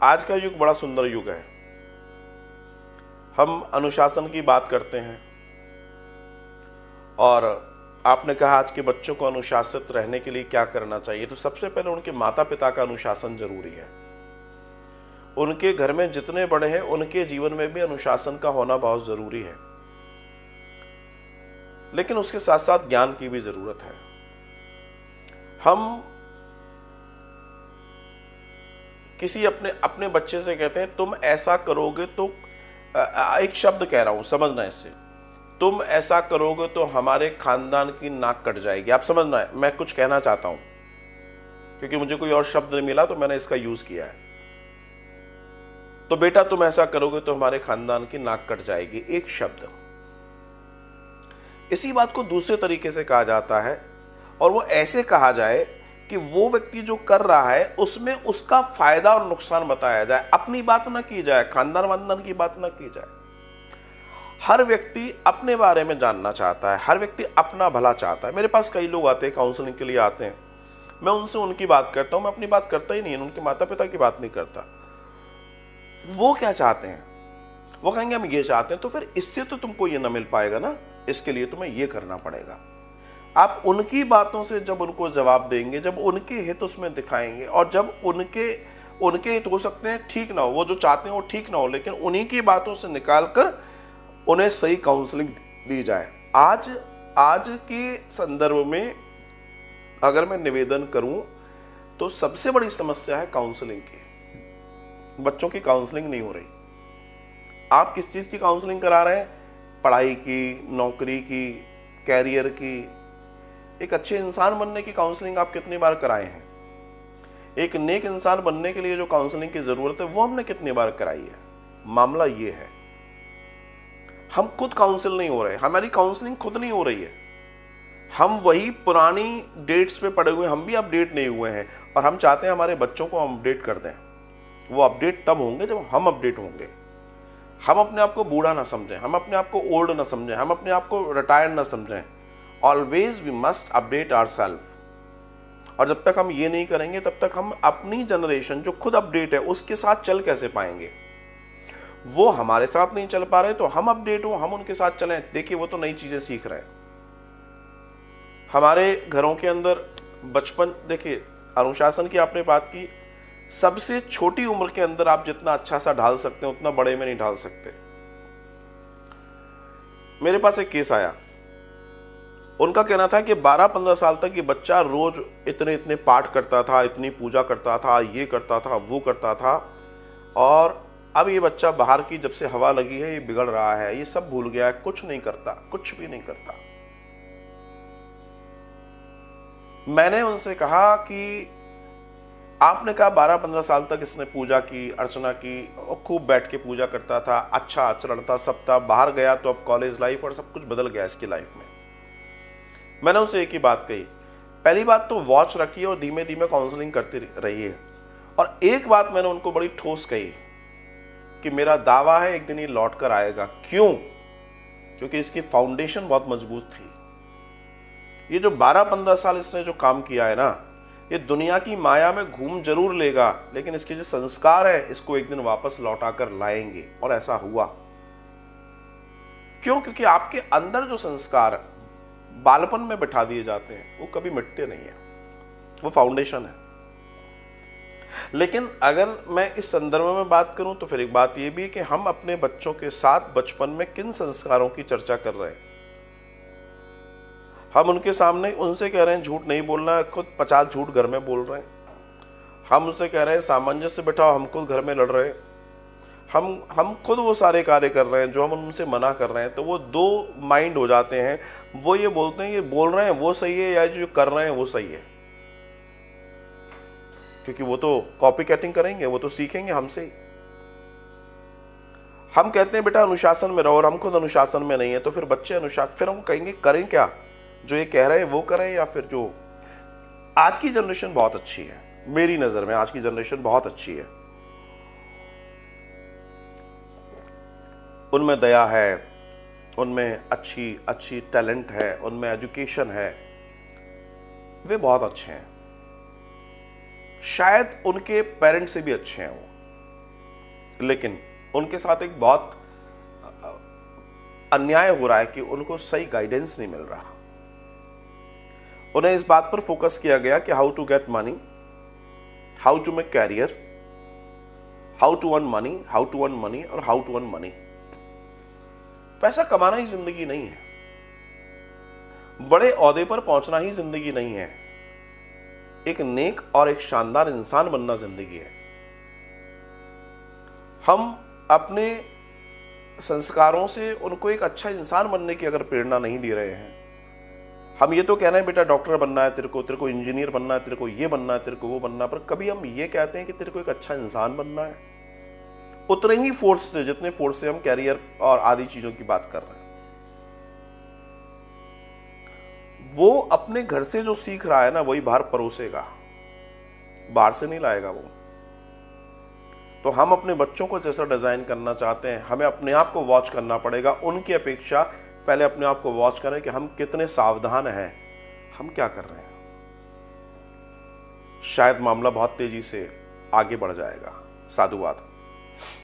आज का युग बड़ा सुंदर युग है। हम अनुशासन की बात करते हैं और आपने कहा आज के बच्चों को अनुशासित रहने के लिए क्या करना चाहिए, तो सबसे पहले उनके माता पिता का अनुशासन जरूरी है। उनके घर में जितने बड़े हैं उनके जीवन में भी अनुशासन का होना बहुत जरूरी है, लेकिन उसके साथ साथ ज्ञान की भी जरूरत है। हम किसी अपने बच्चे से कहते हैं तुम ऐसा करोगे तो, एक शब्द कह रहा हूं समझना इससे, तुम ऐसा करोगे तो हमारे खानदान की नाक कट जाएगी। आप समझना है मैं कुछ कहना चाहता हूं, क्योंकि मुझे कोई और शब्द नहीं मिला तो मैंने इसका यूज किया है। तो बेटा तुम ऐसा करोगे तो हमारे खानदान की नाक कट जाएगी, एक शब्द। इसी बात को दूसरे तरीके से कहा जाता है, और वो ऐसे कहा जाए कि वो व्यक्ति जो कर रहा है उसमें उसका फायदा और नुकसान बताया जाए, अपनी बात ना की जाए, खानदान वानदान की बात ना की जाए। हर व्यक्ति अपने बारे में जानना चाहता है, हर व्यक्ति अपना भला चाहता है। मेरे पास कई लोग आते हैं, काउंसलिंग के लिए आते हैं, मैं उनसे उनकी बात करता हूं, मैं अपनी बात करता ही नहीं, उनके माता पिता की बात नहीं करता। वो क्या चाहते हैं, वो कहेंगे हम ये चाहते हैं, तो फिर इससे तो तुमको ये ना मिल पाएगा ना, इसके लिए तुम्हें ये करना पड़ेगा। आप उनकी बातों से जब उनको जवाब देंगे, जब उनके हित उसमें दिखाएंगे, और जब उनके हित हो सकते हैं ठीक ना हो, वो जो चाहते हैं वो ठीक ना हो, लेकिन उन्हीं की बातों से निकालकर उन्हें सही काउंसलिंग दी जाए। आज के संदर्भ में अगर मैं निवेदन करूं तो सबसे बड़ी समस्या है काउंसलिंग की। बच्चों की काउंसलिंग नहीं हो रही। आप किस चीज की काउंसलिंग करा रहे हैं? पढ़ाई की, नौकरी की, कैरियर की, एक अच्छे इंसान बनने की काउंसलिंग आप कितनी बार कराए हैं? एक नेक इंसान बनने के लिए जो काउंसलिंग की जरूरत है वो हमने कितनी बार कराई है? मामला ये है, हम खुद काउंसिल नहीं हो रहे, हमारी काउंसलिंग खुद नहीं हो रही है। हम वही पुरानी डेट्स पे पड़े हुए, हम भी अपडेट नहीं हुए हैं, और हम चाहते हैं हमारे बच्चों को हम अपडेट कर दें। वो अपडेट तब होंगे जब हम अपडेट होंगे। हम अपने आप को बूढ़ा ना समझें, हम अपने आप को ओल्ड ना समझें, हम अपने आप को रिटायर्ड ना समझें। Always we must update ourselves. और जब तक हम ये नहीं करेंगे तब तक हम अपनी जनरेशन जो खुद अपडेट है उसके साथ चल कैसे पाएंगे? वो हमारे साथ नहीं चल पा रहे तो हम अपडेट हो, हम उनके साथ चलें। देखिए वो तो नई चीजें सीख रहे हैं। हमारे घरों के अंदर बचपन, देखिए अनुशासन की आपने बात की, सबसे छोटी उम्र के अंदर आप जितना अच्छा सा ढाल सकते हैं उतना बड़े में नहीं ढाल सकते। मेरे पास एक केस आया, उनका कहना था कि 12-15 साल तक ये बच्चा रोज इतने इतने पाठ करता था, इतनी पूजा करता था, ये करता था, वो करता था, और अब ये बच्चा बाहर की जब से हवा लगी है ये बिगड़ रहा है, ये सब भूल गया है, कुछ नहीं करता, कुछ भी नहीं करता। मैंने उनसे कहा कि आपने कहा 12-15 साल तक इसने पूजा की, अर्चना की, और खूब बैठ के पूजा करता था, अच्छा आचरण था, सब था, बाहर गया तो अब कॉलेज लाइफ और सब कुछ बदल गया इसकी लाइफ में। मैंने उनसे एक ही बात कही, पहली बात तो वॉच रखिए और धीमे धीमे काउंसलिंग करते रहिए। और एक बात मैंने उनको बड़ी ठोस कही कि मेरा दावा है एक दिन ये लौट कर आएगा। क्यों? क्योंकि इसकी फाउंडेशन बहुत मजबूत थी। ये जो 12-15 साल इसने जो काम किया है ना, ये दुनिया की माया में घूम जरूर लेगा, लेकिन इसके जो संस्कार है इसको एक दिन वापस लौटा कर लाएंगे। और ऐसा हुआ। क्यों? क्योंकि आपके अंदर जो संस्कार बालपन में बिठा दिए जाते हैं वो कभी मिटते नहीं है, वो फाउंडेशन है। लेकिन अगर मैं इस संदर्भ में बात करूं तो फिर एक बात यह भी कि हम अपने बच्चों के साथ बचपन में किन संस्कारों की चर्चा कर रहे हैं। हम उनके सामने उनसे कह रहे हैं झूठ नहीं बोलना है, खुद 50 झूठ घर में बोल रहे हैं। हम उनसे कह रहे हैं सामंजस्य बिठाओ, हम खुद घर में लड़ रहे हैं। हम खुद वो सारे कार्य कर रहे हैं जो हम उनसे मना कर रहे हैं। तो वो दो माइंड हो जाते हैं, वो ये बोलते हैं ये बोल रहे हैं वो सही है या जो कर रहे हैं वो सही है, क्योंकि वो तो कॉपी कैटिंग करेंगे, वो तो सीखेंगे हमसे ही। हम कहते हैं बेटा अनुशासन में रहो और हम खुद अनुशासन में नहीं है, तो फिर बच्चे अनुशासन, फिर हम कहेंगे करें क्या, जो ये कह रहे हैं वो करें या फिर जो। आज की जनरेशन बहुत अच्छी है, मेरी नजर में आज की जनरेशन बहुत अच्छी है। उनमें दया है, उनमें अच्छी टैलेंट है, उनमें एजुकेशन है, वे बहुत अच्छे हैं। शायद उनके पेरेंट्स से भी अच्छे हैं वो। लेकिन उनके साथ एक बहुत अन्याय हो रहा है कि उनको सही गाइडेंस नहीं मिल रहा। उन्हें इस बात पर फोकस किया गया कि how to get money, how to make career, how to earn money, how to earn money और हाउ टू अर्न मनी। पैसा कमाना ही जिंदगी नहीं है, बड़े ओहदे पर पहुंचना ही जिंदगी नहीं है, एक नेक और एक शानदार इंसान बनना जिंदगी है। हम अपने संस्कारों से उनको एक अच्छा इंसान बनने की अगर प्रेरणा नहीं दे रहे हैं, हम ये तो कह रहे हैं बेटा डॉक्टर बनना है तेरे को इंजीनियर बनना है, तेरे को ये बनना है, तेरे को वो बनना है, पर कभी हम ये कहते हैं कि तेरे को एक अच्छा इंसान बनना है? उतने ही फोर्स से जितने फोर्स से हम कैरियर और आदि चीजों की बात कर रहे हैं। वो अपने घर से जो सीख रहा है ना, वही बाहर परोसेगा, बाहर से नहीं लाएगा वो। तो हम अपने बच्चों को जैसा डिजाइन करना चाहते हैं, हमें अपने आप को वॉच करना पड़ेगा। उनकी अपेक्षा पहले अपने आप को वॉच करें कि हम कितने सावधान हैं, हम क्या कर रहे हैं। शायद मामला बहुत तेजी से आगे बढ़ जाएगा। साधुवाद।